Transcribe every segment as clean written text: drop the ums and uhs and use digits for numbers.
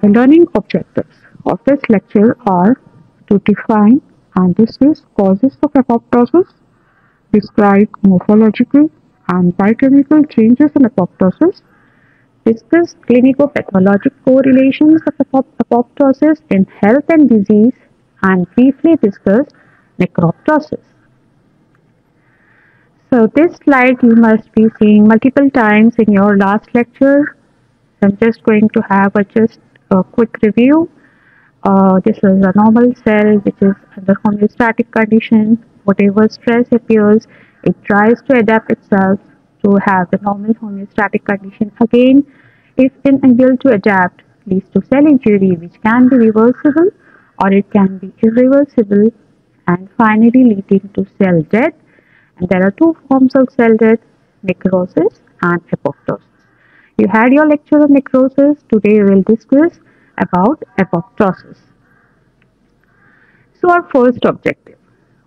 The learning objectives of this lecture are to define and discuss causes of apoptosis, describe morphological and biochemical changes in apoptosis, discuss clinico-pathologic correlations of apoptosis in health and disease, and briefly discuss necroptosis. So this slide you must be seeing multiple times in your last lecture. I'm just going to have just a quick review. This is a normal cell which is under homeostatic condition. Whatever stress appears, it tries to adapt itself to have the normal homeostatic condition again. If unable to adapt, leads to cell injury which can be reversible or it can be irreversible, and finally leading to cell death. And there are two forms of cell death: necrosis and apoptosis. You had your lecture on necrosis. Today we will discuss about apoptosis. So our first objective,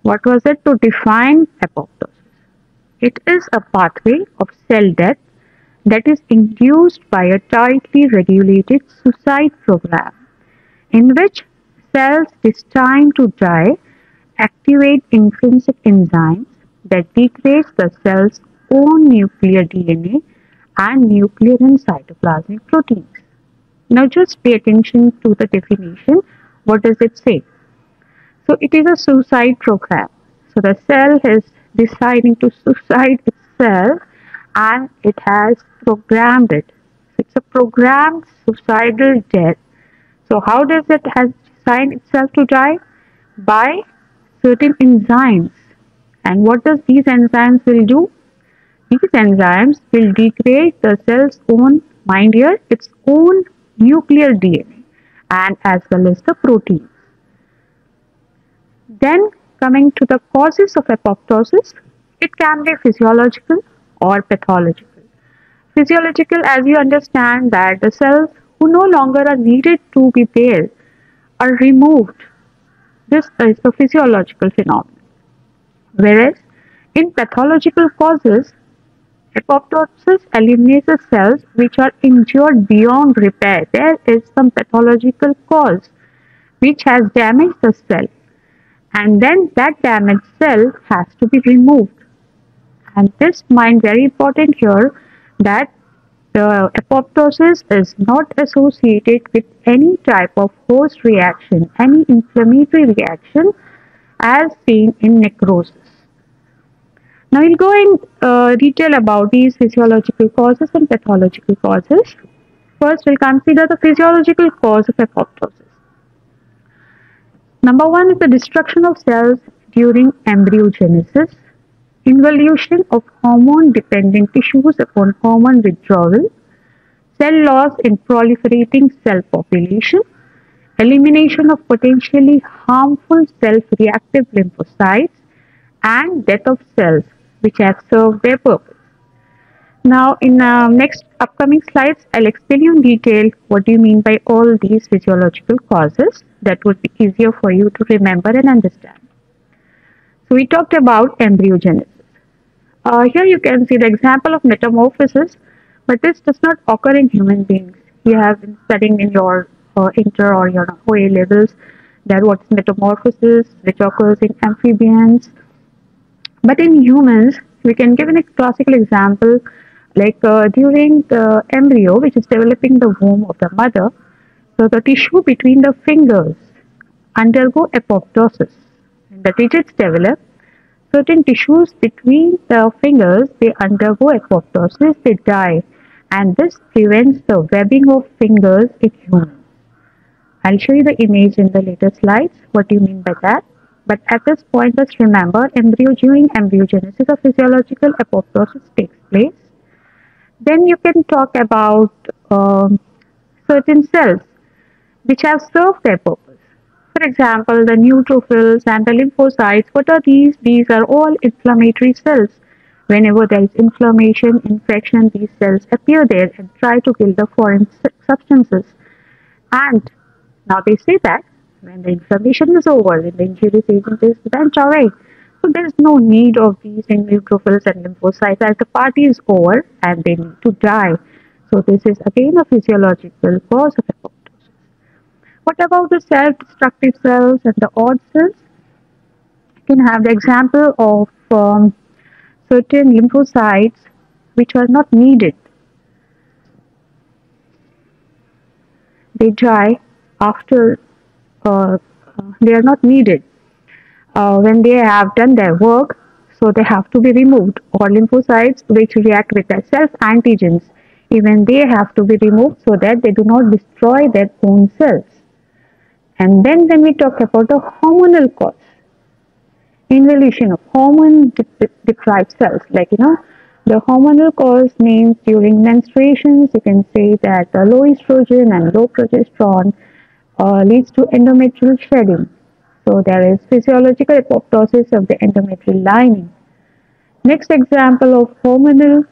what was it? To define apoptosis. It is a pathway of cell death that is induced by a tightly regulated suicide program in which cells destined to die activate intrinsic enzymes that degrades the cell's own nuclear DNA and nuclear and cytoplasmic proteins. Now just pay attention to the definition. What does it say? So it is a suicide program. So the cell is deciding to suicide itself and it has programmed it. So it's a programmed suicidal death. So how does it has designed itself to die? By certain enzymes. And what does these enzymes will do? These enzymes will degrade the cell's own, mind here, its own nuclear DNA and as well as the proteins. Then coming to the causes of apoptosis, it can be physiological or pathological. Physiological, as you understand, that the cells who no longer are needed to be there are removed. This is a physiological phenomenon. Whereas in pathological causes, apoptosis eliminates the cells which are injured beyond repair. There is some pathological cause which has damaged the cell, and then that damaged cell has to be removed. And this mind very important here, that the apoptosis is not associated with any type of host reaction, any inflammatory reaction as seen in necrosis. Now we'll go in detail about these physiological causes and pathological causes. First, we'll consider the physiological cause of apoptosis. Number one is the destruction of cells during embryogenesis, involution of hormone-dependent tissues upon hormone withdrawal, cell loss in proliferating cell population, elimination of potentially harmful self-reactive lymphocytes, and death of cells which have served their purpose. Now in next upcoming slides, I'll explain you in detail what do you mean by all these physiological causes. That would be easier for you to remember and understand. So we talked about embryogenesis. Here you can see the example of metamorphosis, but this does not occur in human beings. You have been studying in your inter or your OA levels that what is metamorphosis, which occurs in amphibians. But in humans, we can give a classical example like during the embryo which is developing the womb of the mother, so the tissue between the fingers undergo apoptosis. When the digits develop, certain tissues between the fingers, they undergo apoptosis, they die, and this prevents the webbing of fingers in humans. I'll show you the image in the later slides. What do you mean by that? But at this point, just remember, during embryogenesis, a physiological apoptosis takes place. Then you can talk about certain cells which have served their purpose. For example, the neutrophils and the lymphocytes. What are these? These are all inflammatory cells. Whenever there is inflammation, infection, these cells appear there and try to kill the foreign substances. And now they say that when the inflammation is over, when the injury agent is went away, so there is no need of these neutrophils and lymphocytes as the party is over and they need to die. So this is again a physiological cause of apoptosis. What about the self-destructive cells and the odd cells? You can have the example of certain lymphocytes which are not needed. They die after they are not needed. When they have done their work, so they have to be removed. Or lymphocytes which react with their self-antigens, even they have to be removed so that they do not destroy their own cells. And then when we talk about the hormonal cause, involution of hormone deprived cells, like the hormonal cause means during menstruations, you can say that the low estrogen and low progesterone leads to endometrial shedding. So there is physiological apoptosis of the endometrial lining. Next example of hormonal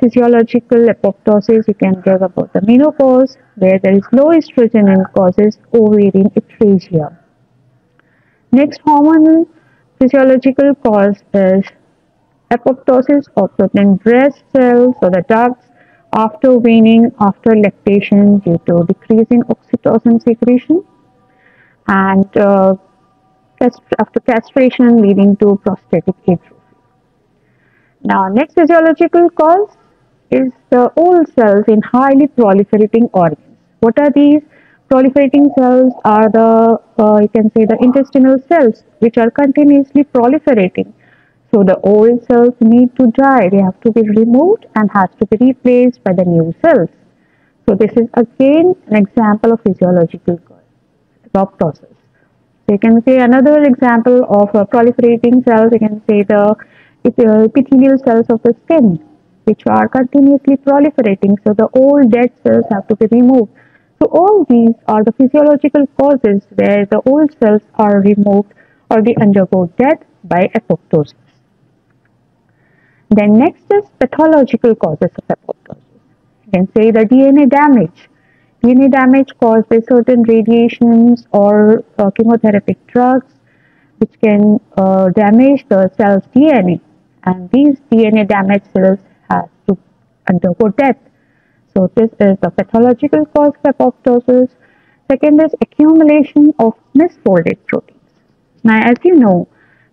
physiological apoptosis you can give about the menopause, where there is low estrogen and causes ovarian atresia. Next hormonal physiological cause is apoptosis of certain breast cells or the ducts after weaning, after lactation due to decreasing oxytocin secretion, and after castration leading to prostatic atrophy. Now, next physiological cause is the old cells in highly proliferating organs. What are these? Proliferating cells are the, you can say, the intestinal cells which are continuously proliferating. So the old cells need to die. They have to be removed and has to be replaced by the new cells. So this is again an example of physiological cause, apoptosis. So you can say another example of proliferating cells, you can say the epithelial cells of the skin, which are continuously proliferating. So the old dead cells have to be removed. So all these are the physiological causes where the old cells are removed or they undergo death by apoptosis. Then next is pathological causes of apoptosis. You can say the DNA damage. DNA damage caused by certain radiations or chemotherapeutic drugs which can damage the cell's DNA, and these DNA damaged cells have to undergo death. So this is the pathological cause of apoptosis. Second is accumulation of misfolded proteins. Now, as you know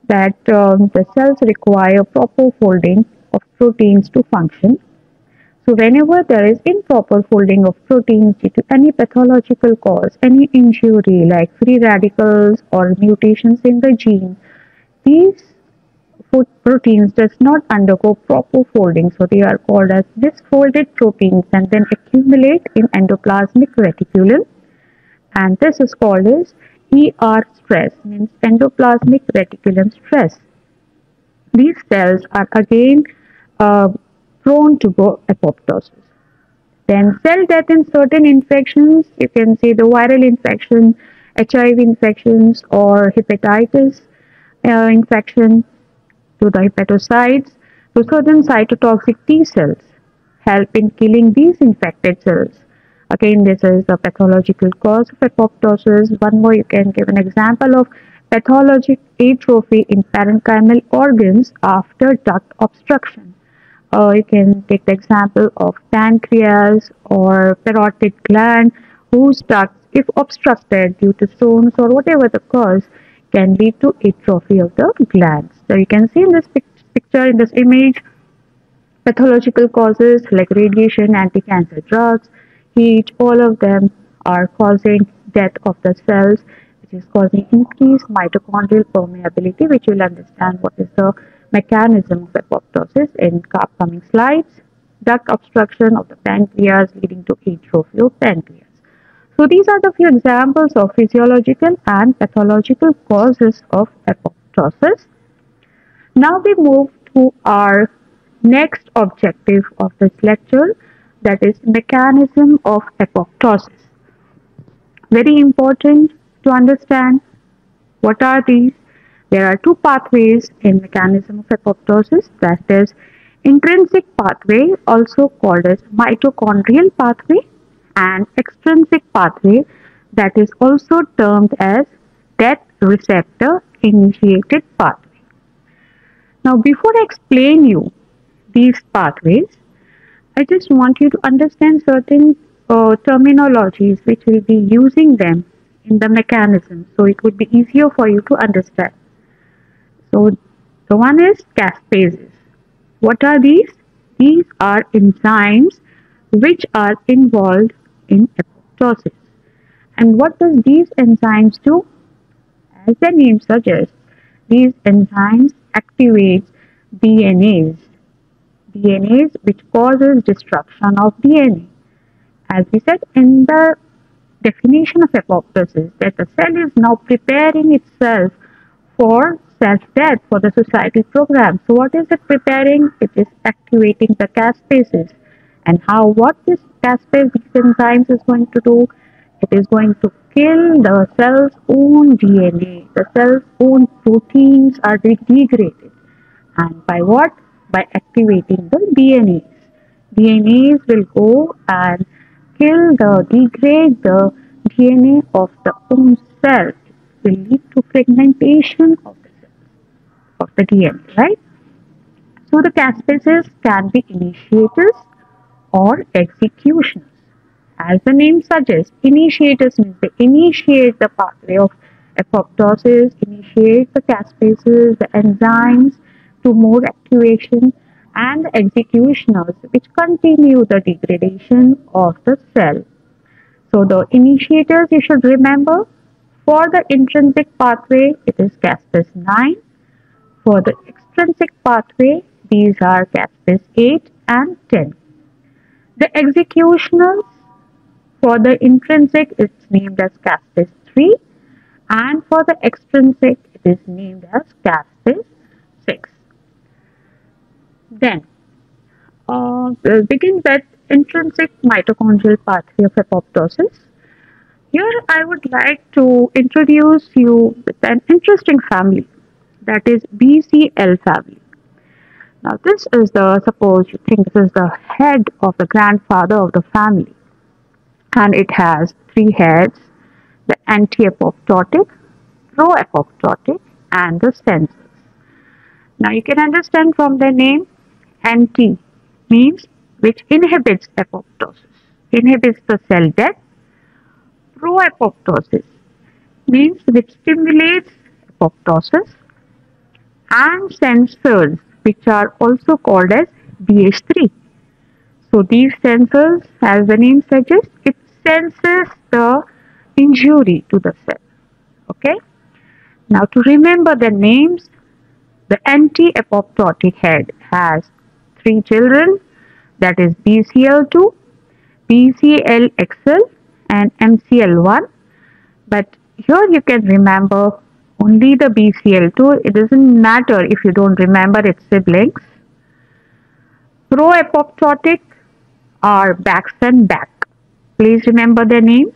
that the cells require proper folding of proteins to function. So whenever there is improper folding of proteins due to any pathological cause, any injury like free radicals or mutations in the gene, these proteins does not undergo proper folding, so they are called as misfolded proteins and then accumulate in endoplasmic reticulum, and this is called as ER stress, means endoplasmic reticulum stress. These cells are again prone to go apoptosis. Then cell death in certain infections, you can see the viral infection, HIV infections or hepatitis infection to the hepatocytes, to certain cytotoxic T cells help in killing these infected cells. Again, this is the pathological cause of apoptosis. One more, you can give an example of pathologic atrophy in parenchymal organs after duct obstruction. You can take the example of pancreas or parotid gland, whose ducts, if obstructed due to stones or whatever the cause, can lead to atrophy of the glands. So you can see in this picture, in this image, pathological causes like radiation, anti-cancer drugs, heat, all of them are causing death of the cells, which is causing increased mitochondrial permeability, which you'll understand what is the mechanism of apoptosis in upcoming slides. Duct obstruction of the pancreas leading to atrophy of pancreas. So these are the few examples of physiological and pathological causes of apoptosis. Now we move to our next objective of this lecture, that is mechanism of apoptosis. Very important to understand what are these. There are two pathways in mechanism of apoptosis, that is intrinsic pathway, also called as mitochondrial pathway, and extrinsic pathway, that is also termed as death receptor initiated pathway. Now before I explain you these pathways, I just want you to understand certain terminologies which we'll be using them in the mechanism, so it would be easier for you to understand. So the one is caspases. What are these? These are enzymes which are involved in apoptosis. And what does these enzymes do? As the name suggests, these enzymes activate DNAs. DNAs which causes destruction of DNA. As we said in the definition of apoptosis, that the cell is now preparing itself for self-death, for the societal program. So what is it preparing? It is activating the caspases. And how, what this caspase, these enzymes is going to do? It is going to kill the cell's own DNA. The cell's own proteins are degraded. And by what? By activating the DNAs. DNAs will go and degrade the DNA of the own cell. It will lead to fragmentation of the cell, of the DNA, right? So the caspases can be initiators or executioners. As the name suggests, initiators means they initiate the pathway of apoptosis, initiate the caspases, the enzymes to more activation, and the executioners which continue the degradation of the cell. So the initiators you should remember, for the intrinsic pathway it is caspase 9, for the extrinsic pathway these are caspase 8 and 10. The executioners for the intrinsic it's named as caspase 3, and for the extrinsic it is named as caspase 6. Then begin with intrinsic mitochondrial pathway of apoptosis. Here I would like to introduce you with an interesting family, that is BCL family. Now this is the, suppose you think this is the head of the grandfather of the family, and it has three heads: the anti-apoptotic, pro-apoptotic, and the sensors. Now you can understand from the name, anti means which inhibits apoptosis, inhibits the cell death. Pro-apoptosis means which stimulates apoptosis, and sensors which are also called as BH3. So these sensors, as the name suggests, it senses the injury to the cell. Okay. Now to remember the names, the anti-apoptotic head has three children, that is BCL2, BCLXL, and MCL1. But here you can remember only the BCL2. It doesn't matter if you don't remember its siblings. Pro-apoptotic are Bax and Back. Please remember their names.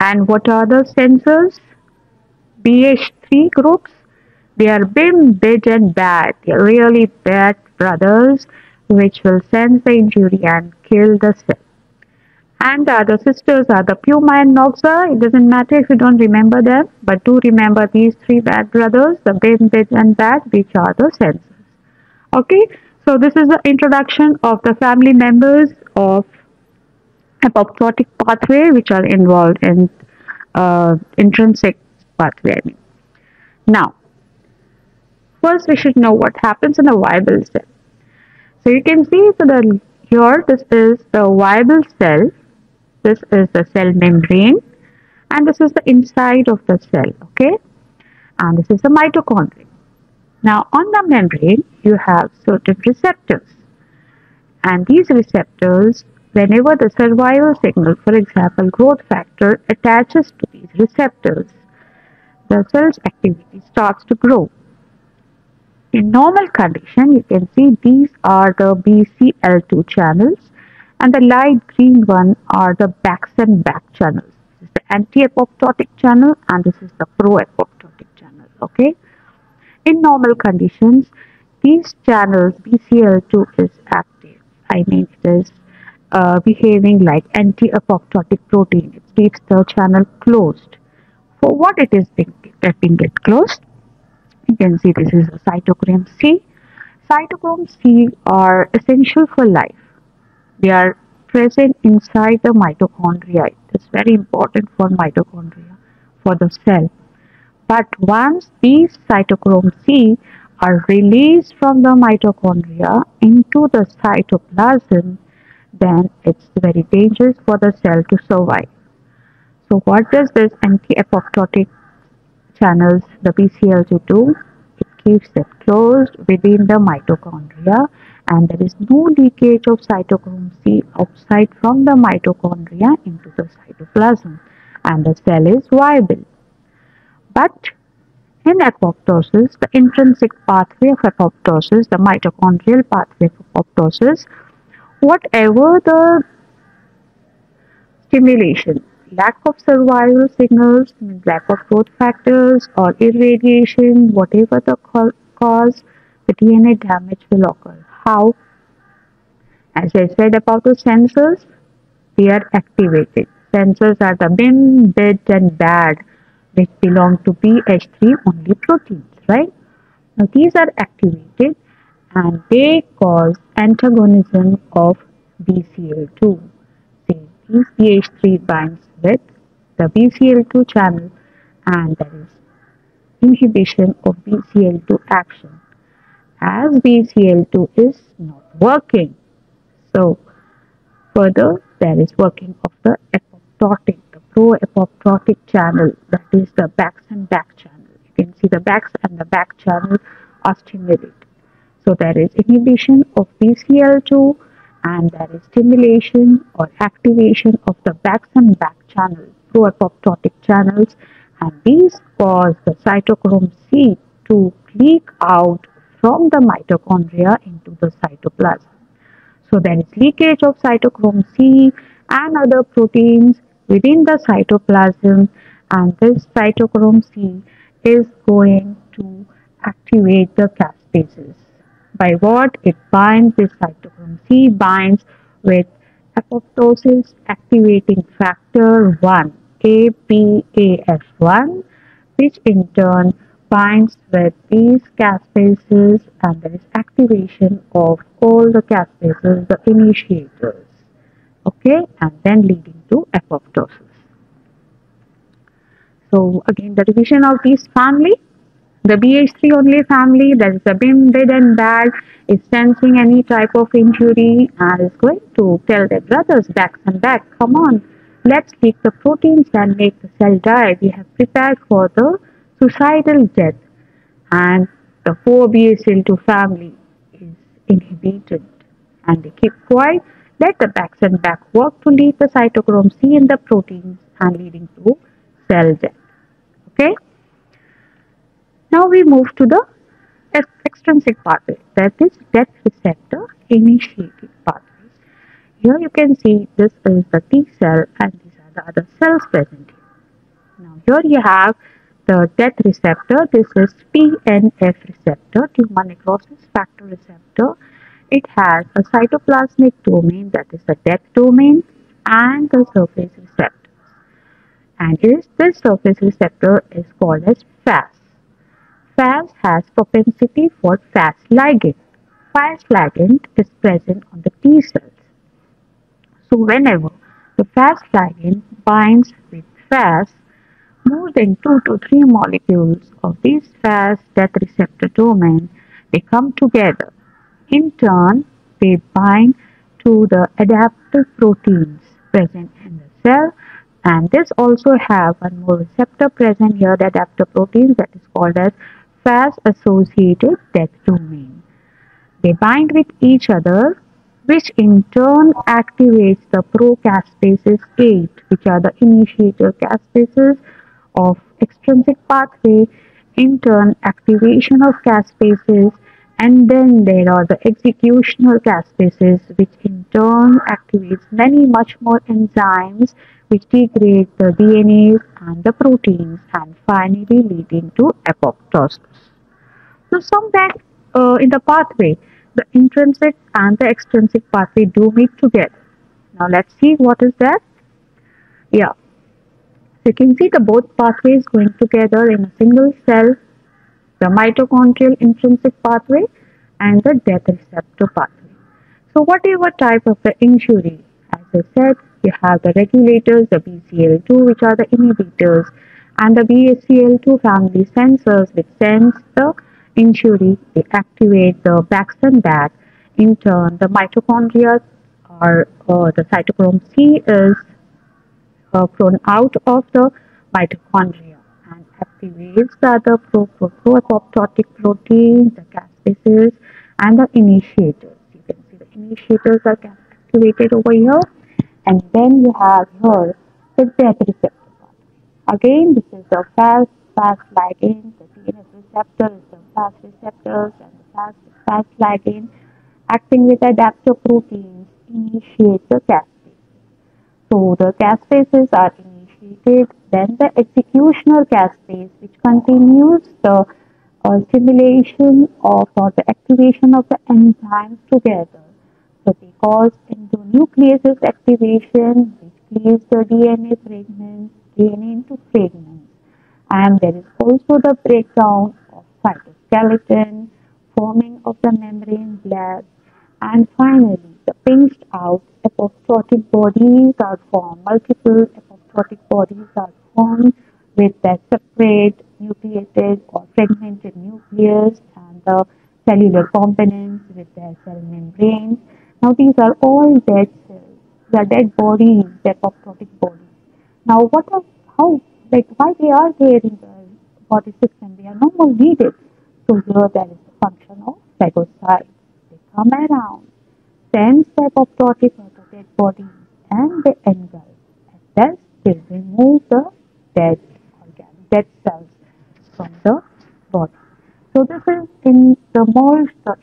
And what are the sensors? BH3 groups. They are BIM, BID, and BAD. They are really bad brothers which will sense the injury and kill the cell. And the other sisters are the Puma and Noxa. It doesn't matter if you don't remember them, but do remember these three bad brothers, the BIM, BID, and BAD, which are the sensors. Okay, so this is the introduction of the family members of apoptotic pathway which are involved in intrinsic pathway. Now, first we should know what happens in a viable cell. So you can see here this is the viable cell, this is the cell membrane, and this is the inside of the cell, okay? And this is the mitochondria. Now on the membrane you have certain receptors, and these receptors, whenever the survival signal, for example growth factor, attaches to these receptors, the cell's activity starts to grow. In normal condition, you can see these are the BCL2 channels, and the light green one are the Bax and Back channels. This is the anti-apoptotic channel, and this is the pro-apoptotic channel. Okay. In normal conditions, these channels BCL2 is active. I mean, it is behaving like anti-apoptotic protein. It keeps the channel closed. For what it is keeping it closed? You can see this is a cytochrome C. Cytochrome C are essential for life. They are present inside the mitochondria. It's very important for mitochondria, for the cell. But once these cytochrome C are released from the mitochondria into the cytoplasm, then it's very dangerous for the cell to survive. So what does this anti-apoptotic channels, the BCL2 do? It keeps it closed within the mitochondria, and there is no leakage of cytochrome C outside from the mitochondria into the cytoplasm, and the cell is viable. But in apoptosis, the intrinsic pathway of apoptosis, the mitochondrial pathway of apoptosis, whatever the stimulation, lack of survival signals, lack of growth factors or irradiation, whatever the cause, the DNA damage will occur. How? As I said about the sensors, they are activated. Sensors are the bin, bid and bad, which belong to BH3 only proteins, right? Now these are activated and they cause antagonism of BCL2. See, these BH3 binds with the BCL2 channel and there is inhibition of BCL2 action as BCL2 is not working. So further, there is working of the apoptotic, the pro-apoptotic channel, that is the backs and back channel. You can see the backs and the back channel are stimulated. So there is inhibition of BCL2 and there is stimulation or activation of the backs and back channels, pro-apoptotic channels, and these cause the cytochrome C to leak out from the mitochondria into the cytoplasm. So there is leakage of cytochrome C and other proteins within the cytoplasm, and this cytochrome C is going to activate the caspases. By what? It binds, this cytochrome C binds with apoptosis activating factor 1, APAF1, which in turn binds with these caspases, and there is activation of all the caspases, the initiators, okay, and then leading to apoptosis. So again, the division of these family, the BH3 only family, that is the bin, bid and bad, is sensing any type of injury and is going to tell their brothers backs and back, come on, let's leak the proteins and make the cell die. We have prepared for the suicidal death. And the 4-BCL2 family is inhibited and they keep quiet. Let the backs and back work to leak the cytochrome C in the proteins and leading to cell death. Okay. Now we move to the extrinsic pathway, that is death receptor initiating pathways. Here you can see this is the T cell and these are the other cells present here. Now here you have the death receptor. This is TNF receptor, tumor necrosis factor receptor. It has a cytoplasmic domain, that is the death domain, and the surface receptor. And this surface receptor is called as FAS. FAS has propensity for FAS ligand. FAS ligand is present on the T cells. So whenever the FAS ligand binds with FAS, more than 2 to 3 molecules of these FAS death receptor domain, they come together. In turn, they bind to the adaptive proteins present in the cell, and this also have one more receptor present here, the adaptive proteins, that is called as FAS associated death domain. They bind with each other, which in turn activates the pro-caspases 8, which are the initiator caspases of extrinsic pathway, in turn activation of caspases, and then there are the executional caspases, which in turn activates many much more enzymes which degrade the DNAs and the proteins, and finally leading to apoptosis. So somewhere in the pathway, the intrinsic and the extrinsic pathway do meet together. Now let's see what is that. Yeah. So you can see the both pathways going together in a single cell, the mitochondrial intrinsic pathway and the death receptor pathway. So whatever type of the injury As I said, you have the regulators, the BCL2, which are the inhibitors, and the BACL2 family sensors, which sense the injury. They activate the Braxton back. In turn, the mitochondria or the cytochrome C is thrown out of the mitochondria and activates the other pro-apoptotic proteins, the caspases, and the initiators. You can see the initiators are activated over here, and then you have here the death receptor. Again, this is the fast ligand. The TNF receptor is the fast receptors, and the fast ligand acting with adaptor proteins initiate the cascade. So the caspases are initiated, then the executional caspase, which continues the stimulation of or the activation of the enzymes together. So they cause endonucleases activation, which cleaves the DNA into fragments. And there is also the breakdown of cytoskeleton, forming of the membrane blast, and finally, the pinched out apoptotic bodies are formed. Multiple apoptotic bodies are formed with their separate nucleated or fragmented nucleus and the cellular components with their cell membranes. Now, these are all dead cells. The dead bodies, the apoptotic bodies. Now, how, like, why they are there in the body system? They are no more needed. So here there is the function of phagocytes. They come around, sense the apoptotic or the dead body, and they engulf. And thus they remove the dead dead cells from the body. So this is in the more the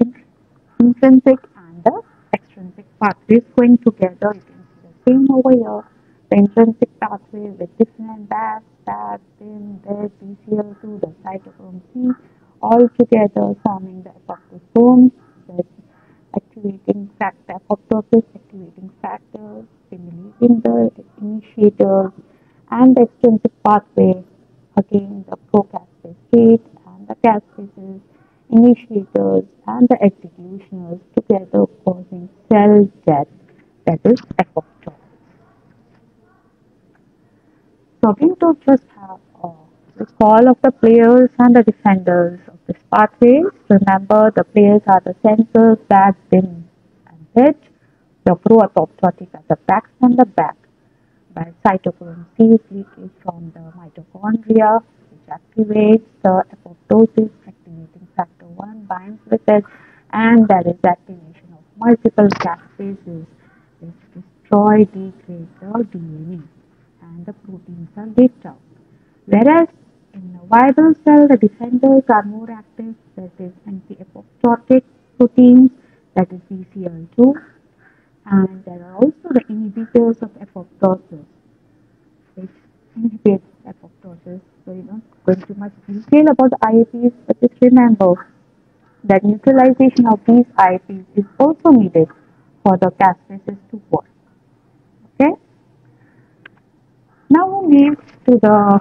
intrinsic and the extrinsic pathways going together. You can see the same over here. The intrinsic pathway with different BAF, BIM, BID, BCL2, the cytochrome C, all together forming the apoptosome, with activating factor, apoptosis, activating factors, stimulating the initiators, and the extrinsic pathway, again the procaspase and the caspases, initiators, and the executioners together causing cell death, that is apoptosis. So we don't just have the call of the players and the defenders of this pathway. Remember, the players are the sensors, back, bin, and head. The pro-apoptotic are the backs and the back. By cytochrome C is leakage from the mitochondria, which activates the apoptosis, activating factor 1, binds with it, and there is activation of multiple caspases which destroy, degrade the DNA, and the proteins are leaked out. Whereas in a viable cell, the defenders are more active, that is anti-apoptotic proteins, that is BCL2, and there are also the inhibitors of apoptosis, which inhibit apoptosis. So you don't go into much detail about the IAPs, but just remember that neutralization of these IAPs is also needed for the caspases to work. Okay. Now we move to the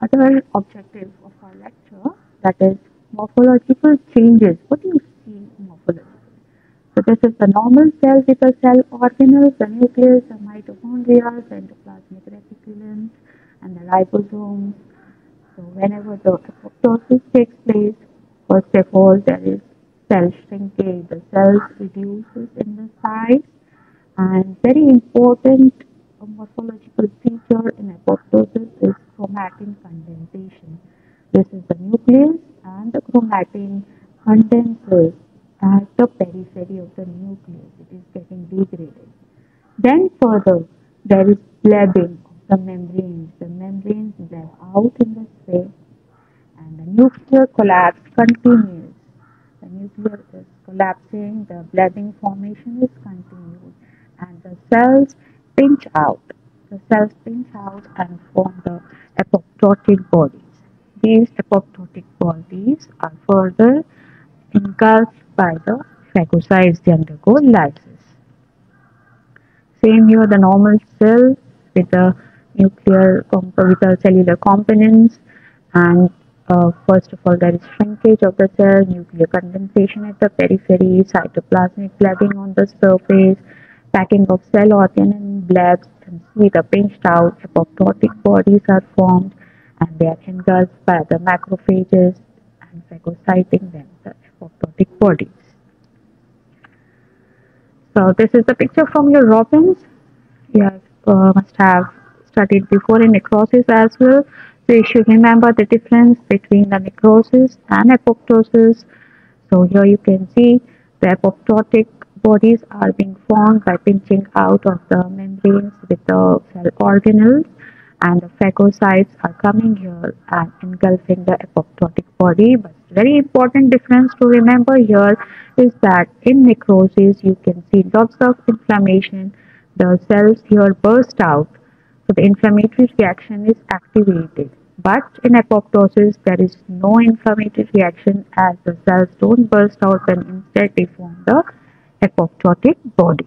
other objective of our lecture, that is morphological changes. What do you see morphologically? So this is the normal cell with the cell organelles, the nucleus, the mitochondria, the endoplasmic reticulum, and the ribosomes. So whenever the apoptosis takes place, first of all there is cell shrinkage. The cells reduces in the size, and very important morphological feature in apoptosis is chromatin condensation. This is the nucleus, and the chromatin condenses at the periphery of the nucleus. It is getting degraded. Then further, there is blebbing of the membranes. The membranes bleb out in this way, and the nuclear collapse continues. The nucleus is collapsing, the blebbing formation is continued, and the cells pinch out. The cells pinch out and form the apoptotic bodies. These apoptotic bodies are further engulfed by the phagocytes. They undergo lysis. Same here, the normal cell with the with the cellular components, and first of all there is shrinkage of the cell, nuclear condensation at the periphery, cytoplasmic blebbing on the surface, Packing of cell organ and blebs, and see the pinched out apoptotic bodies are formed, and they are engulfed by the macrophages and phagocyting them, the apoptotic bodies. So this is the picture from your robins. You must have studied before in necrosis as well. So you should remember the difference between the necrosis and apoptosis. So here you can see the apoptotic bodies are being formed by pinching out of the membranes with the cell organelles, and the phagocytes are coming here and engulfing the apoptotic body. But very important difference to remember here is that in necrosis you can see lots of inflammation. The cells here burst out, so the inflammatory reaction is activated. But in apoptosis, there is no inflammatory reaction as the cells don't burst out and instead they form the apoptotic bodies.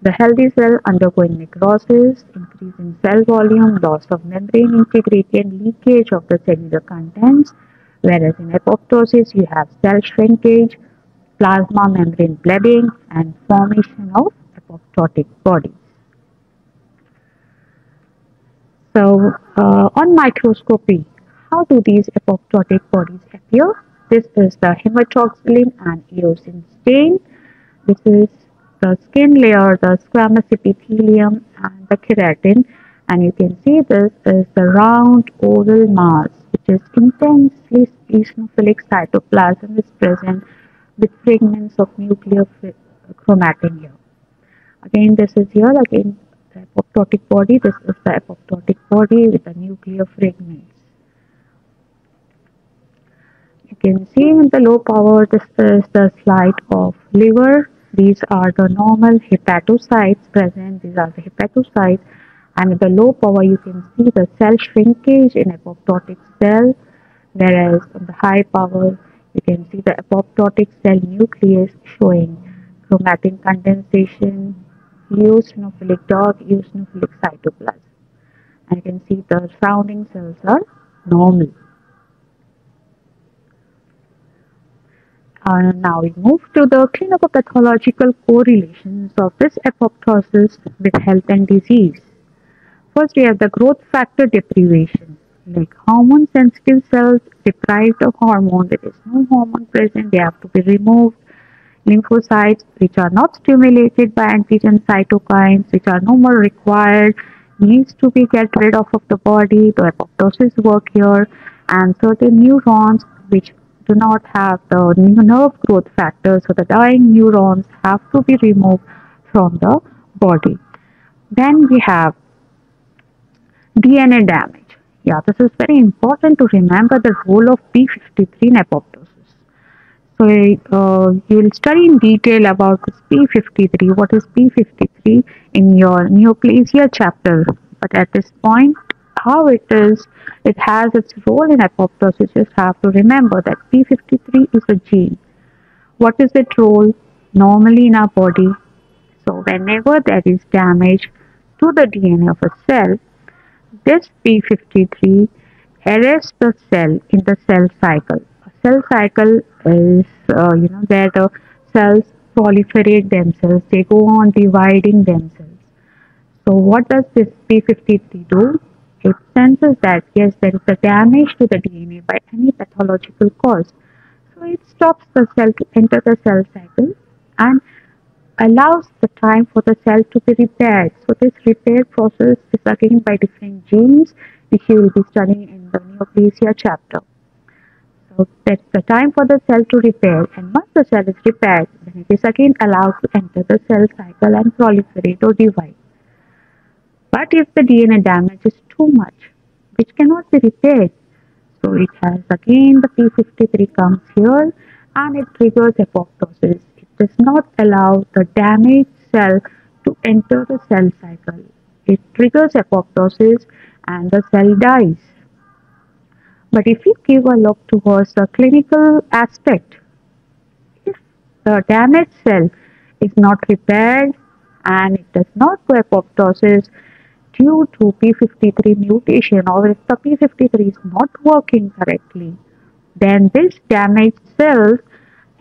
The healthy cell undergoing necrosis, increase in cell volume, loss of membrane integrity and leakage of the cellular contents, whereas in apoptosis you have cell shrinkage, plasma membrane blebbing and formation of apoptotic bodies. So, on microscopy, how do these apoptotic bodies appear? This is the hematoxylin and eosin stain. This is the skin layer, the squamous epithelium, and the keratin. And you can see this is the round oval mass, which is intensely eosinophilic cytoplasm is present with fragments of nuclear chromatin here. Again, this is here again the apoptotic body. This is the apoptotic body with the nuclear fragments. You can see in the low power, this is the slide of liver. These are the normal hepatocytes present. These are the hepatocytes. And in the low power, you can see the cell shrinkage in apoptotic cell. Whereas on the high power, you can see the apoptotic cell nucleus showing chromatin condensation, eosinophilic dark eosinophilic cytoplasm. And you can see the surrounding cells are normal. Now we move to the clinical pathological correlations of this apoptosis with health and disease. First, we have the growth factor deprivation, like hormone sensitive cells deprived of hormone. There is no hormone present, they have to be removed. Lymphocytes which are not stimulated by antigen cytokines, which are no more required, needs to be get rid of the body. The apoptosis work here, and certain neurons which do not have the nerve growth factor, so the dying neurons have to be removed from the body. Then we have DNA damage. Yeah, this is very important to remember the role of P53 in apoptosis. So you will study in detail about this P53. What is P53 in your neoplasia chapter? But at this point, how it has its role in apoptosis. You just have to remember that P53 is a gene. What is its role normally in our body? So whenever there is damage to the DNA of a cell, this P53 arrests the cell in the cell cycle. A cell cycle is, where the cells proliferate themselves. They go on dividing themselves. So what does this P53 do? It senses that yes, there is a damage to the DNA by any pathological cause. So it stops the cell to enter the cell cycle and allows the time for the cell to be repaired. So this repair process is again by different genes, which you will be studying in the neoplasia chapter. So that's the time for the cell to repair, and once the cell is repaired, then it is again allowed to enter the cell cycle and proliferate or divide. But if the DNA damage is too much, which cannot be repaired, so it has again the P53 comes here and it triggers apoptosis. It does not allow the damaged cell to enter the cell cycle. It triggers apoptosis and the cell dies. But if you give a look towards the clinical aspect, if the damaged cell is not repaired and it does not go apoptosis due to P53 mutation, or if the P53 is not working correctly, then this damaged cells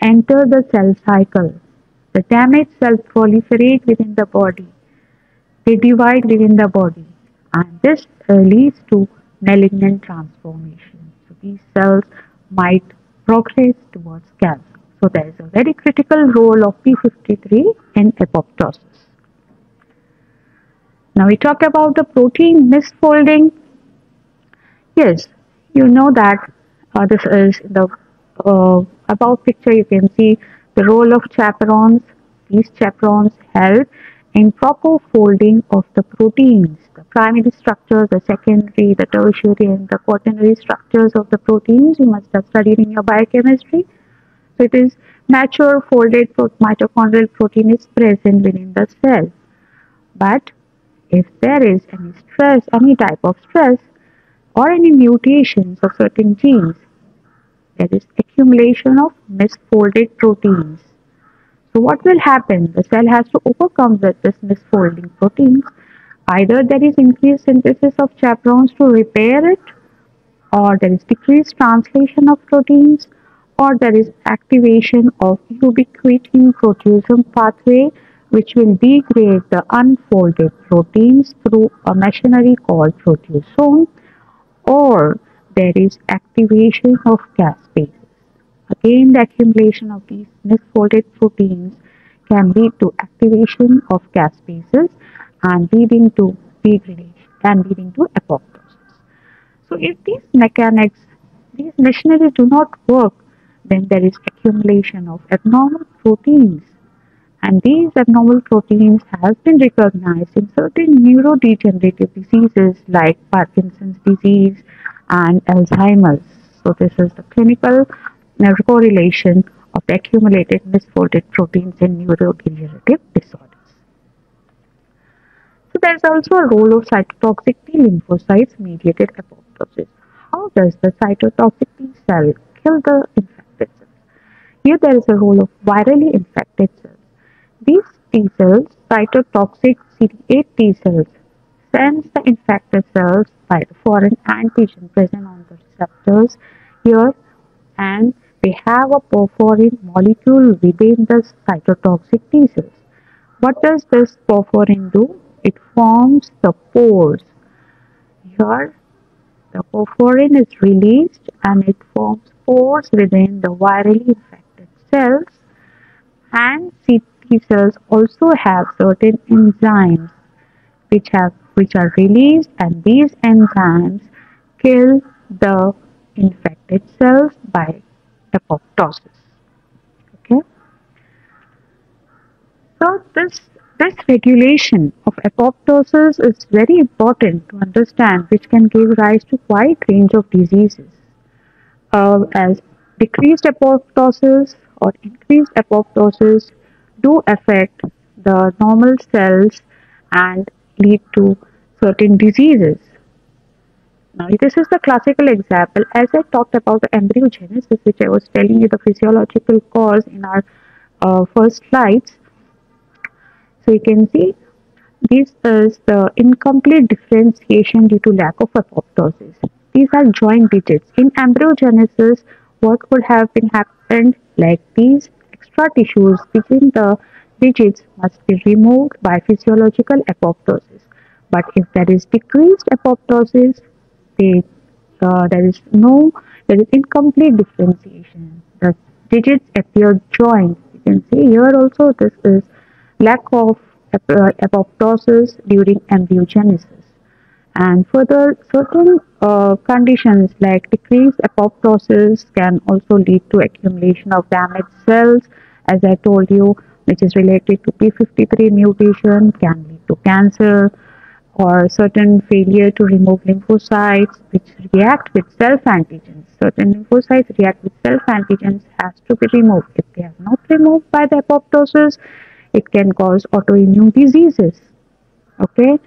enter the cell cycle. The damaged cells proliferate within the body. They divide within the body, and this leads to malignant transformation. So these cells might progress towards cancer. So there is a very critical role of p53 in apoptosis. Now we talk about the protein misfolding. Yes, you know that this is the above picture. You can see the role of chaperones. These chaperones help in proper folding of the proteins, the primary structures, the secondary, the tertiary, and the quaternary structures of the proteins. You must have studied in your biochemistry. So it is mature folded mitochondrial protein is present within the cell. But if there is any stress, any type of stress, or any mutations of certain genes, there is accumulation of misfolded proteins. So what will happen? The cell has to overcome with this misfolding proteins. Either there is increased synthesis of chaperones to repair it, or there is decreased translation of proteins, or there is activation of ubiquitin proteasome pathway, which will degrade the unfolded proteins through a machinery called proteasome, or there is activation of caspases. Again, the accumulation of these misfolded proteins can lead to activation of caspases and leading to degradation and leading to apoptosis. So if these mechanics, these machinery do not work, then there is accumulation of abnormal proteins, and these abnormal proteins have been recognized in certain neurodegenerative diseases like Parkinson's disease and Alzheimer's. So this is the clinical correlation of the accumulated misfolded proteins in neurodegenerative disorders. So there is also a role of cytotoxic T lymphocytes mediated apoptosis. How does the cytotoxic T cell kill the infected cells? Here there is a role of virally infected cells. These T cells, cytotoxic CD8 T cells, sense the infected cells by the foreign antigen present on the receptors here, and they have a porphyrin molecule within the cytotoxic T cells. What does this porphyrin do? It forms the pores. Here, the porphyrin is released and it forms pores within the virally infected cells, and T cells also have certain enzymes which are released, and these enzymes kill the infected cells by apoptosis. Okay. So this regulation of apoptosis is very important to understand, which can give rise to wide range of diseases, as decreased apoptosis or increased apoptosis do affect the normal cells and lead to certain diseases. Now, this is the classical example. As I talked about the embryogenesis, which I was telling you the physiological cause in our first slides. So you can see this is the incomplete differentiation due to lack of apoptosis. These are joint digits. In embryogenesis, what would have been happened, like these extra tissues within the digits must be removed by physiological apoptosis. But if there is decreased apoptosis, they, there is incomplete differentiation. The digits appear joined. You can see here also this is lack of apoptosis during embryogenesis. And further, certain conditions like decreased apoptosis can also lead to accumulation of damaged cells, as I told you, which is related to p53 mutation, can lead to cancer, or certain failure to remove lymphocytes which react with self-antigens. Certain lymphocytes react with self-antigens has to be removed. If they are not removed by the apoptosis, it can cause autoimmune diseases. Okay,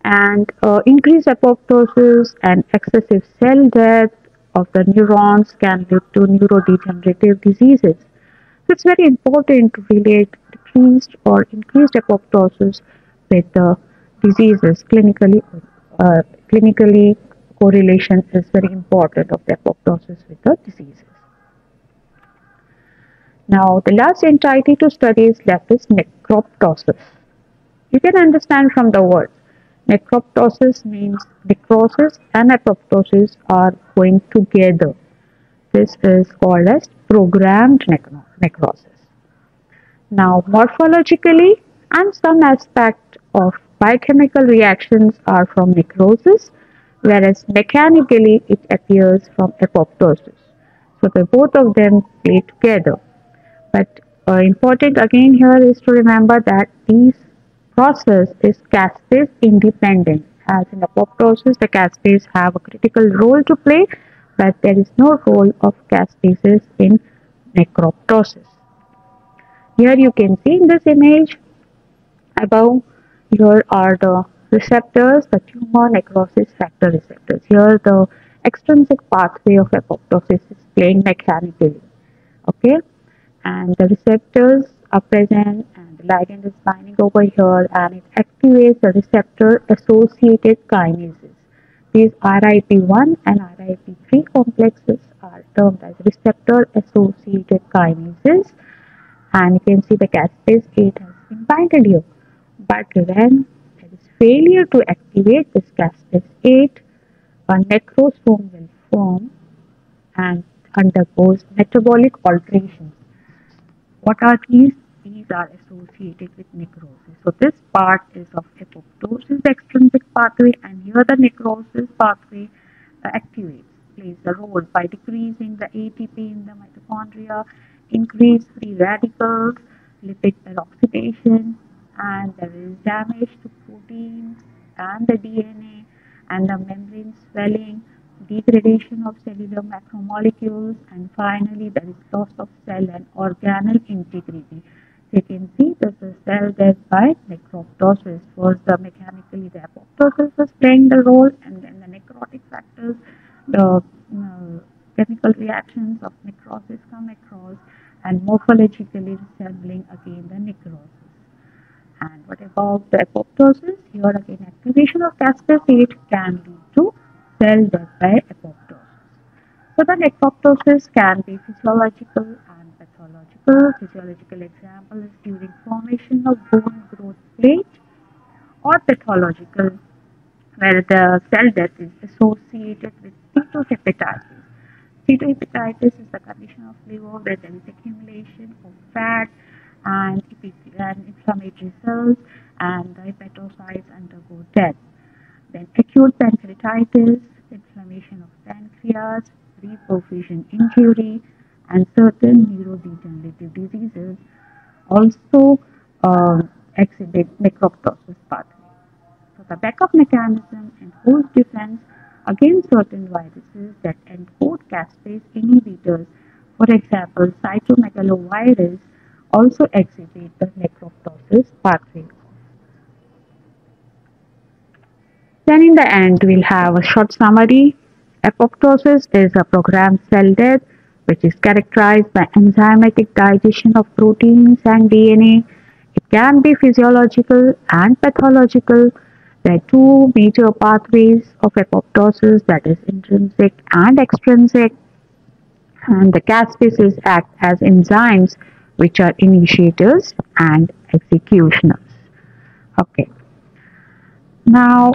and increased apoptosis and excessive cell death of the neurons can lead to neurodegenerative diseases. So it's very important to relate decreased or increased apoptosis with the diseases. Clinically correlation is very important of the apoptosis with the diseases. Now, the last entity to study is left is necroptosis. You can understand from the word. Necroptosis means necrosis and apoptosis are going together. This is called as programmed necrosis. Now, morphologically and some aspect of biochemical reactions are from necrosis, whereas mechanically it appears from apoptosis. So, the both of them play together. But important again here is to remember that these process is caspase independent. As in apoptosis, the caspase have a critical role to play, but there is no role of caspases in necroptosis. Here you can see in this image above, here are the receptors, the tumor necrosis factor receptors. Here the extrinsic pathway of apoptosis is playing mechanically. Okay, and the receptors are present and the ligand is binding over here and it activates the receptor associated kinases. These RIP1 and RIP3 complexes are termed as receptor associated kinases, and you can see the caspase 8 has been binded here. But when there is failure to activate this caspase 8, a necrosome will form and undergoes metabolic alterations. What are these? These are associated with necrosis. So this part is of apoptosis, the extrinsic pathway, and here the necrosis pathway activates, plays the role by decreasing the ATP in the mitochondria, increase free radicals, lipid peroxidation, and there is damage to proteins and the DNA and the membrane swelling, degradation of cellular macromolecules, and finally there is loss of cell and organelle integrity. You can see this is cell death by necroptosis. First, the mechanically the apoptosis is playing the role, and then the necrotic factors, the chemical reactions of necrosis come across, and morphologically resembling again the necrosis. And what about the apoptosis? Here again, activation of caspase 8 can lead to cell death by apoptosis. So the necroptosis can be physiological and pathological. Physiological example is during formation of bone growth plate, or pathological where the cell death is associated with steatohepatitis. Steatohepatitis is the condition of liver where there is accumulation of fat and inflammatory cells, and the hepatocytes undergo death. Then acute pancreatitis, inflammation of pancreas, reperfusion injury, and certain neurodegenerative diseases also exhibit necroptosis pathway. So the backup mechanism and host defense against certain viruses that encode caspase inhibitors, for example, cytomegalovirus, also exhibit the necroptosis pathway. Then in the end, we'll have a short summary. Apoptosis is a programmed cell death which is characterized by enzymatic digestion of proteins and DNA. It can be physiological and pathological. There are two major pathways of apoptosis, that is intrinsic and extrinsic, and the caspases act as enzymes which are initiators and executioners. Okay. Now,